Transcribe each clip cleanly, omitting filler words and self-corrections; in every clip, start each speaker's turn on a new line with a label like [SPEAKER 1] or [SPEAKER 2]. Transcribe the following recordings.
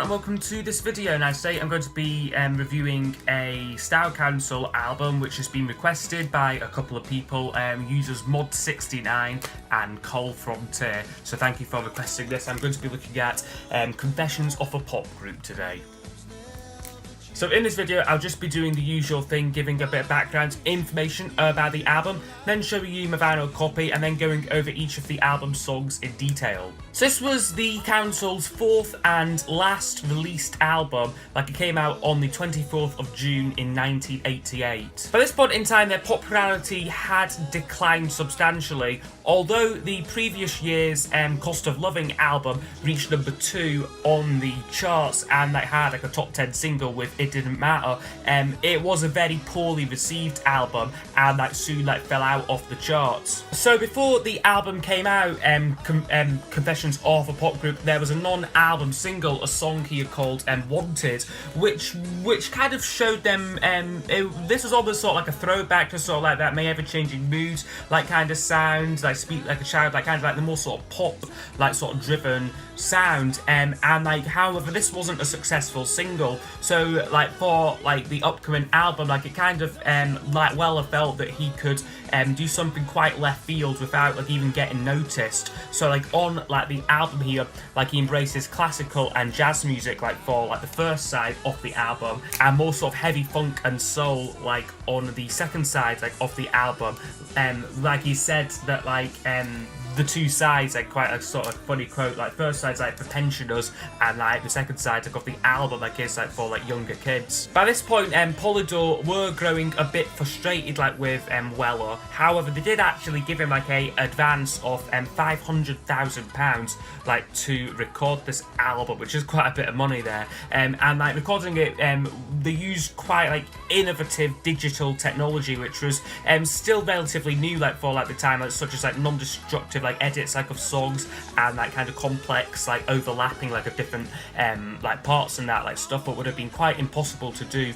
[SPEAKER 1] and welcome to this video. Now today I'm going to be reviewing a Style Council album which has been requested by a couple of people, users Mod69 and Cole Frontier. So thank you for requesting this. I'm going to be looking at Confessions of a Pop Group today. So in this video, I'll just be doing the usual thing, giving a bit of background information about the album, then showing you my vinyl copy, and then going over each of the album songs in detail. So this was the Council's fourth and last released album, it came out on the 24th of June in 1988. By this point in time, their popularity had declined substantially, although the previous year's Cost of Loving album reached number 2 on the charts, and they had a top 10 single with It Didn't Matter. It was a very poorly received album and soon fell out of the charts. So before the album came out, Confessions of a Pop Group, there was a non-album single, a song here called Wanted, which kind of showed them, this was almost sort of a throwback to sort of that May Ever Changing Mood kind of sound, Speak Like a Child, kind of the more sort of pop, sort of driven sound, and however this wasn't a successful single, so for the upcoming album, it kind of Weller felt that he could do something quite left field without even getting noticed. So on the album here, he embraces classical and jazz music for the first side of the album, and more sort of heavy funk and soul on the second side of the album. He said that the two sides, quite a sort of funny quote, first side's for pensioners, and the second side of the album is for younger kids. By this point, Polydor were growing a bit frustrated with Weller. However, they did actually give him a advance of £500,000 to record this album, which is quite a bit of money there. And recording it, they used quite innovative digital technology, which was still relatively new for the time, such as non-destructive edits of songs, and kind of complex overlapping of different parts and that stuff that would have been quite impossible to do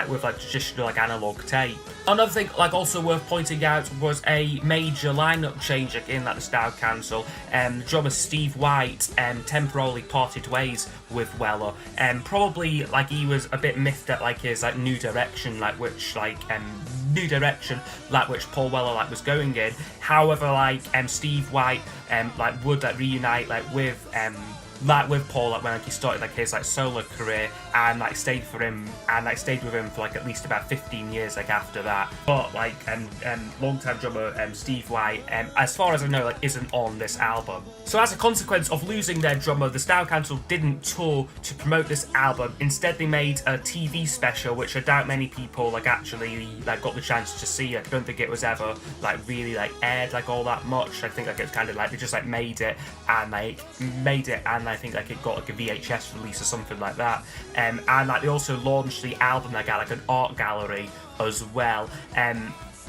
[SPEAKER 1] with traditional analog tape. Another thing also worth pointing out was a major lineup change in the Style Council. Drummer Steve White temporarily parted ways with Weller, probably he was a bit miffed at his new direction, which Paul Weller was going in. However, Steve White would reunite with Paul when he started his solo career, and stayed with him for at least about 15 years after that. But long-time drummer Steve White, as far as I know, isn't on this album. So as a consequence of losing their drummer, the Style Council didn't tour to promote this album. Instead, they made a TV special, which I doubt many people actually got the chance to see. I don't think it was ever really aired all that much. I think it's kind of they just made it and I think it got a VHS release or something like that. And they also launched the album at an art gallery as well.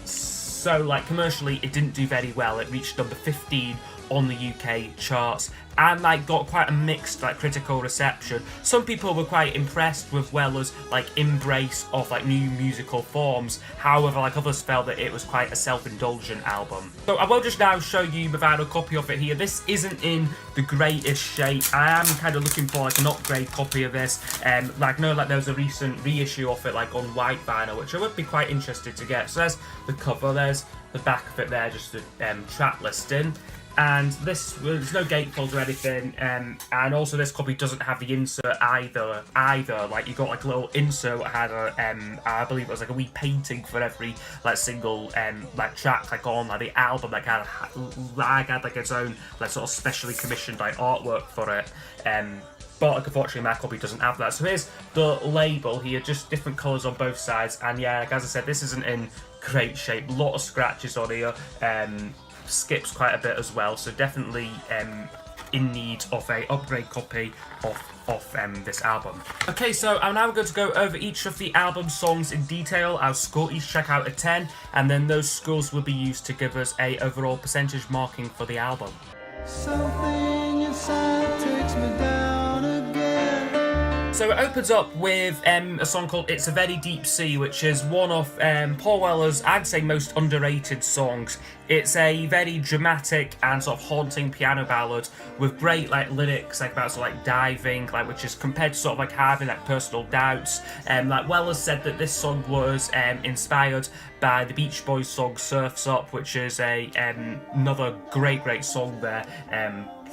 [SPEAKER 1] So commercially it didn't do very well. It reached number 15 on the UK charts, and got quite a mixed critical reception. Some people were quite impressed with Weller's embrace of new musical forms. However, others felt that it was quite a self-indulgent album. So I will just now show you the vinyl copy of it here. This isn't in the greatest shape. I am kind of looking for an upgrade copy of this. There was a recent reissue of it on white vinyl, which I would be quite interested to get. So there's the cover, there's the back of it there, just the track listing. And there's no gatefold or anything, and also this copy doesn't have the insert either. You got a little insert that had I believe it was a wee painting for every single track on the album that had its own its own specially commissioned artwork for it. But unfortunately my copy doesn't have that. So here's the label here, just different colours on both sides, and yeah, as I said, this isn't in great shape. A lot of scratches on here. Skips quite a bit as well, so definitely in need of a upgrade copy of this album. Okay, so I'm now going to go over each of the album songs in detail. I'll score each track out of 10, and then those scores will be used to give us a overall percentage marking for the album.
[SPEAKER 2] Something inside takes me down again.
[SPEAKER 1] So it opens up with a song called It's a Very Deep Sea, which is one of Paul Weller's, I'd say, most underrated songs. It's a very dramatic and sort of haunting piano ballad with great like lyrics like about sort of like diving, like which is compared to sort of like having like personal doubts. Like Weller said that this song was inspired by the Beach Boys song Surf's Up, which is another great song there.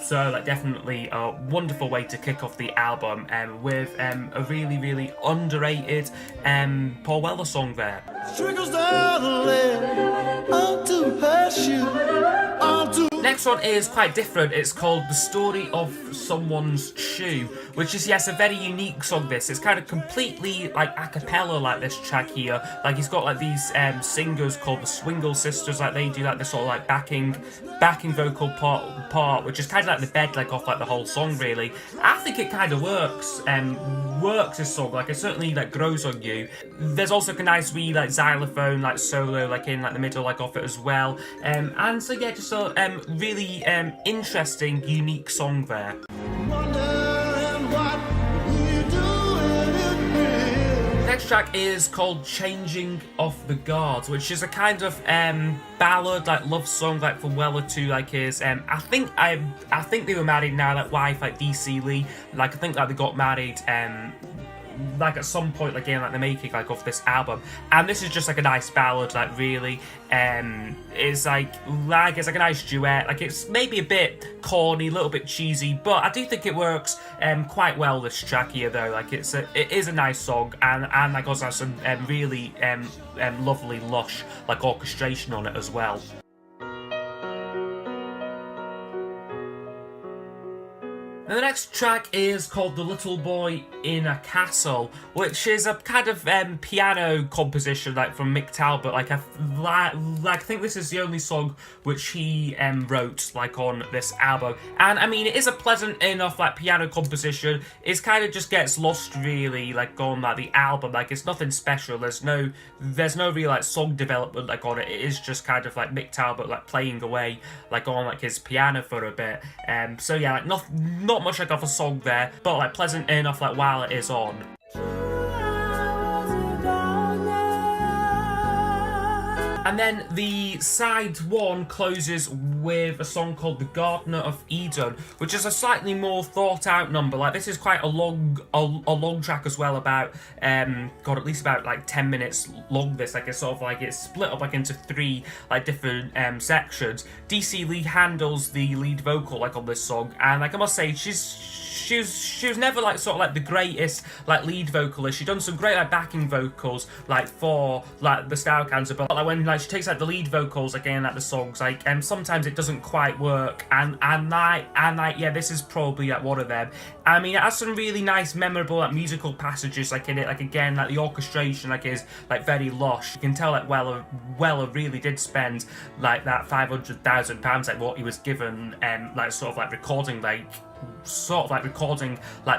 [SPEAKER 1] So like definitely a wonderful way to kick off the album with a really underrated Paul Weller song there.
[SPEAKER 2] Trickles down the lane onto her shoe, onto.
[SPEAKER 1] Next one is quite different. It's called The Story of Someone's Shoe, which is, yes, a very unique song this. It's kind of completely like a cappella, like this track here. Like he's got like these singers called the Swingle Sisters, like they do like this sort of like backing vocal part, which is kind of like the bed like off like the whole song really. I think it kind of works this song, like it certainly like grows on you. There's also a nice wee like xylophone like solo like in like the middle like off it as well. And so yeah, just a really interesting, unique song there. Next track is called Changing of the Guards, which is a kind of ballad, like love song, like for Weller to like his I think they were married now, like wife, like DC Lee. Like I think like they got married like at some point like in like the making like of this album, and this is just like a nice ballad, like really it's like it's like a nice duet. Like it's maybe a bit corny, a little bit cheesy, but I do think it works quite well, this track here though. Like it is a nice song, and like also has some really lovely lush like orchestration on it as well. Now the next track is called The Little Boy in a Castle, which is a kind of piano composition like from Mick Talbot. Like I think this is the only song which he wrote like on this album. And I mean, it is a pleasant enough like piano composition. It kind of just gets lost really like on like the album. Like it's nothing special. There's no real like song development like on it. It is just kind of like Mick Talbot like playing away like on like his piano for a bit. So yeah, like not much like off a song there, but like pleasant enough like while it is on. And then the side one closes with a song called The Gardener of Eden, which is a slightly more thought out number. Like this is quite a long track as well, about at least about like 10 minutes long. This like it's sort of like it's split up like into 3 like different sections. DC Lee handles the lead vocal like on this song, and like I must say she was never like sort of like the greatest like lead vocalist. She's done some great like backing vocals like for like the Style Council, but like when like she takes like the lead vocals again like the songs, like sometimes it doesn't quite work, and yeah, this is probably like one of them. I mean, it has some really nice memorable like musical passages like in it, like again like the orchestration like is like very lush. You can tell like Weller really did spend like that £500,000 like what he was given like sort of like recording like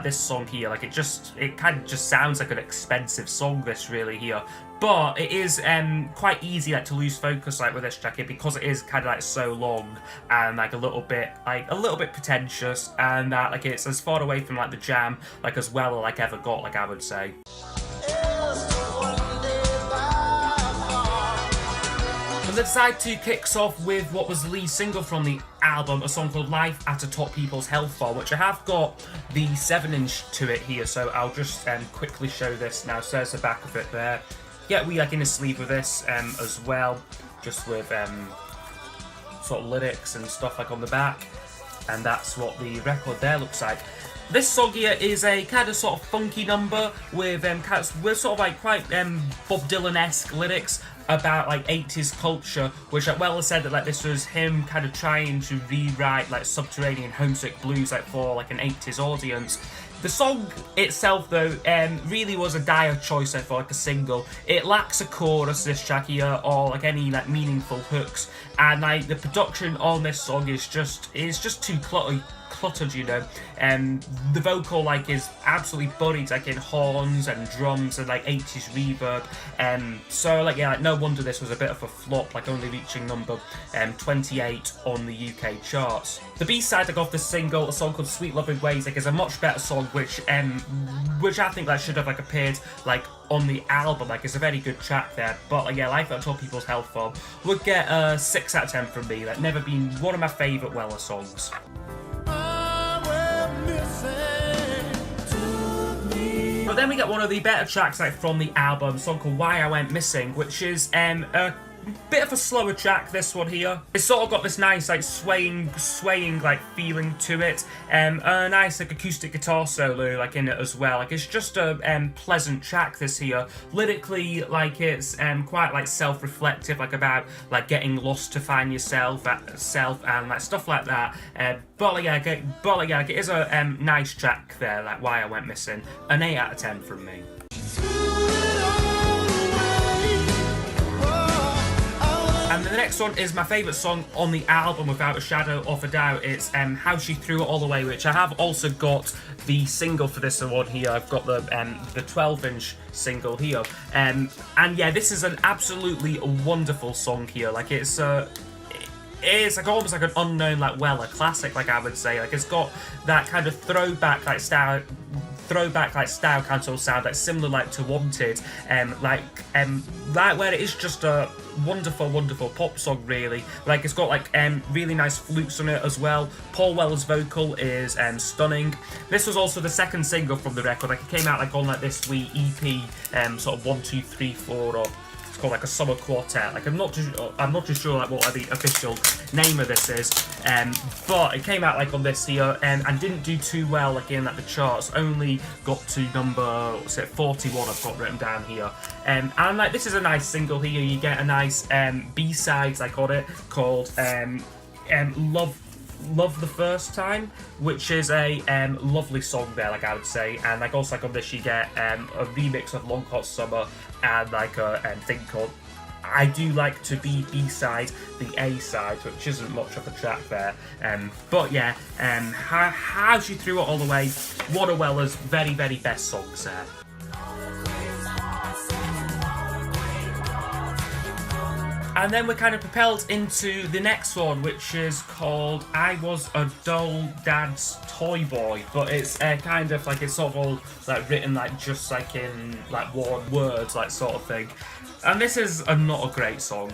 [SPEAKER 1] this song here. Like it kind of just sounds like an expensive song this really here, but it is quite easy like to lose focus like with this track because it is kind of like so long and like a little bit pretentious, and that like it's as far away from like the jam like as well like ever got, like I would say. And then side 2 kicks off with what was the lead single from the album, a song called Life at a Top People's Health Bar, which I have got the 7-inch to it here, so I'll just quickly show this now. So there's the back of it there. Yeah, we like in a sleeve with this as well, just with sort of lyrics and stuff like on the back, and that's what the record there looks like. This song here is a kind of sort of funky number with sort of like quite Bob Dylan-esque lyrics about like 80s culture, which like Weller said that like this was him kind of trying to rewrite like Subterranean Homesick Blues like for like an 80s audience. The song itself though really was a dire choice for like a single. It lacks a chorus, this track here, or like any like meaningful hooks, and like the production on this song is just too cluttery. cluttered, you know. The vocal like is absolutely buried like in horns and drums and like 80s reverb. So like yeah, like, no wonder this was a bit of a flop, like only reaching number 28 on the UK charts. The B-side like of the single, a song called Sweet Loving Ways, like is a much better song, which I think like should have like appeared like on the album. Like it's a very good track there, but like, yeah, Life at Top People's Health Form would get a 6 out of 10 from me. Like never been one of my favourite Weller songs. But then we get one of the better tracks like from the album, a song called Why I Went Missing, which is a bit of a slower track, this one here. It's sort of got this nice like swaying like feeling to it. A nice like acoustic guitar solo like in it as well. Like it's just a pleasant track, this here. Lyrically, like it's quite like self-reflective, like about like getting lost to find yourself and like stuff like that. But like yeah, it is a nice track there, like Why I Went Missing. An 8 out of 10 from me. And the next one is my favourite song on the album, without a shadow of a doubt. It's How She Threw It All Away, which I have also got the single for this one here. I've got the 12-inch single here. And yeah, this is an absolutely wonderful song here. Like it's like almost like an unknown like Weller classic, like I would say. Like it's got that kind of throwback style council sound that's similar like to Wanted, like where it is just a wonderful pop song, really. Like it's got like really nice flutes on it as well. Paul Weller's vocal is stunning. This was also the second single from the record. Like it came out like on like this wee EP, sort of 1, 2, 3, 4, or it's called like a summer quartet. Like I'm not too sure like what the official name of this is, but it came out like on this here and didn't do too well like in like the charts. Only got to number 41. I've got written down here, and like this is a nice single here. You get a nice B-side like on it called Love the First Time, which is a lovely song there, like I would say. And like also like on this you get a remix of Long Hot Summer and like a thing called I Do Like to Be B-side, the A-side, which isn't much of a track there. But yeah, How She Threw It All Away, one of Weller's very best songs there. And then we're kind of propelled into the next one, which is called I Was a Dull Dad's Toy Boy. But it's kind of like, it's sort of all like written like just like in like one words, like sort of thing. And this is not a great song.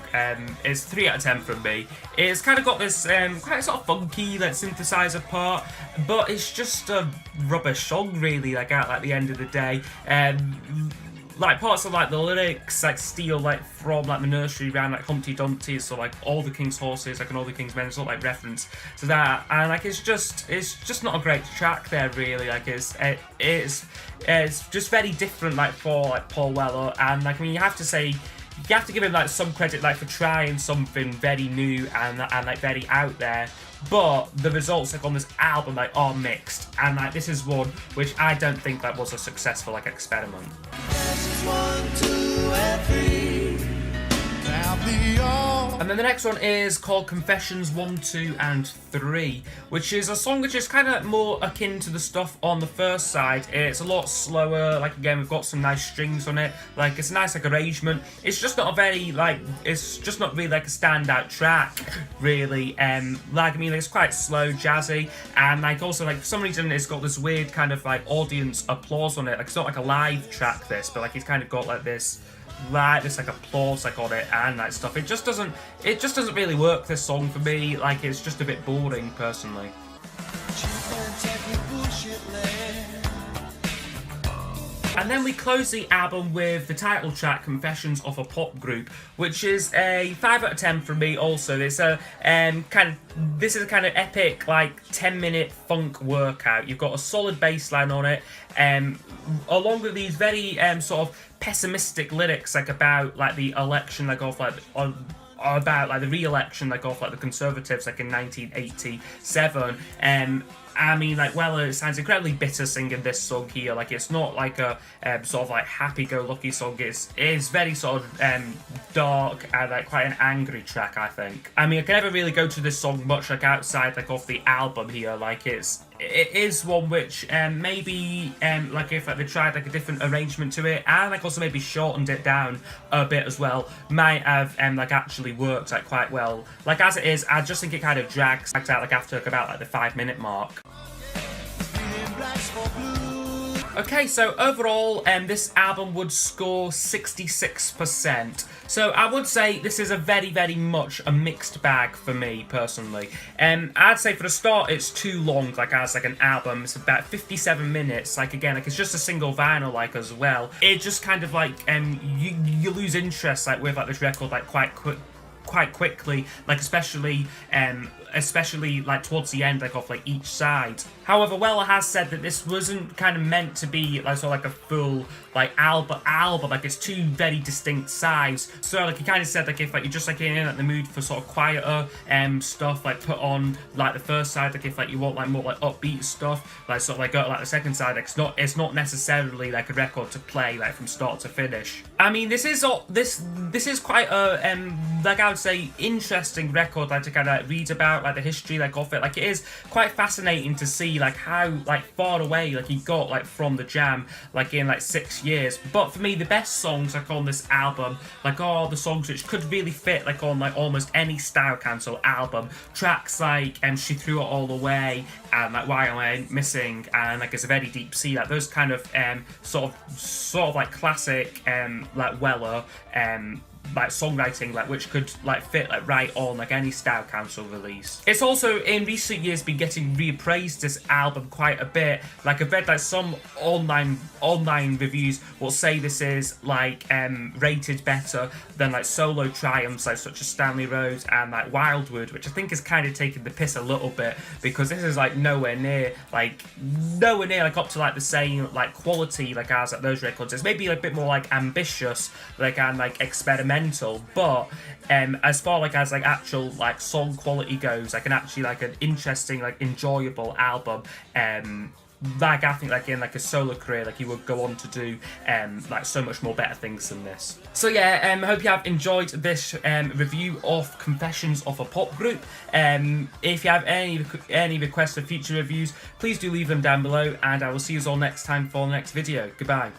[SPEAKER 1] It's 3 out of 10 from me. It's kind of got this quite sort of funky like synthesizer part, but it's just a rubbish song, really. Like at the end of the day, like parts of like the lyrics like steal like from like the nursery rhyme like Humpty Dumpty, so like All the King's Horses, like and All the King's Men, sort of like reference to that, and like it's just not a great track there, really. Like it's just very different like for like Paul Weller, and like I mean you have to give him like some credit like for trying something very new and like very out there. But the results like on this album like are mixed, and like this is one which I don't think like was a successful like experiment.
[SPEAKER 2] 1, 2, and 3.
[SPEAKER 1] And then the next one is called Confessions 1, 2, and 3, which is a song which is kind of more akin to the stuff on the first side. It's a lot slower. Like again, we've got some nice strings on it. Like it's a nice like arrangement. It's just not a very like. It's just not really like a standout track, really. Like I mean, it's quite slow, jazzy, and like also like for some reason it's got this weird kind of like audience applause on it. Like it's not like a live track, this, but like it's kind of got like this like applause like on it and that stuff. It just doesn't really work, this song, for me. Like it's just a bit boring personally. And then we close the album with the title track, Confessions of a Pop Group, which is a 5 out of 10 from me also. It's a this is a kind of epic, like 10-minute funk workout. You've got a solid bass line on it, along with these very sort of pessimistic lyrics, like about like the election, like of like about like the re-election, like of like the Conservatives, like in 1987. I mean, like, Weller sounds incredibly bitter singing this song here. Like, it's not like a sort of like happy-go-lucky song. It's very sort of dark and like quite an angry track, I think. I mean, I can never really go to this song much like outside like of the album here. Like, it is one which maybe like if like they tried like a different arrangement to it and like also maybe shortened it down a bit as well, might have like actually worked like quite well. Like, as it is, I just think it kind of drags out like after like about like the 5-minute mark. Okay, so overall, this album would score 66%. So I would say this is a very, very much a mixed bag for me, personally. I'd say for the start, it's too long, like as like an album. It's about 57 minutes, like again, like it's just a single vinyl, like as well. It just kind of like, you lose interest, like with like this record, like quite quickly, like especially like towards the end, like off like each side. However, Weller has said that this wasn't kind of meant to be like sort of like a full like album, like it's two very distinct sides. So like he kind of said like if like you're just like in like the mood for sort of quieter stuff, like put on like the first side. Like if like you want like more like upbeat stuff, like sort of like go to like the second side. Like it's not necessarily like a record to play like from start to finish. I mean, this is quite a like I would say interesting record like to kind of read about like the history like of it. Like it is quite fascinating to see like how like far away like he got like from the Jam like in like 6 years. But for me, the best songs like on this album like are the songs which could really fit like on like almost any Style Council album. Tracks like She Threw It All Away and like Why Am I Missing and like It's a Very Deep Sea, like those kind of sort of like classic like Weller like songwriting like which could like fit like right on like any Style Council release. It's also in recent years been getting reappraised, this album, quite a bit. Like I've read like some online reviews will say this is like rated better than like solo triumphs like such as Stanley Rhodes and like Wildwood, which I think is kind of taking the piss a little bit because this is like nowhere near like up to like the same like quality like as like those records. It's maybe a bit more like ambitious like and like experimental, but as far like as like actual like song quality goes, like an actually like an interesting like enjoyable album. Like I think like in like a solo career like he would go on to do like so much more better things than this. So yeah, I hope you have enjoyed this review of Confessions of a Pop Group. If you have any requests for future reviews, please do leave them down below, and I will see you all next time for the next video. Goodbye.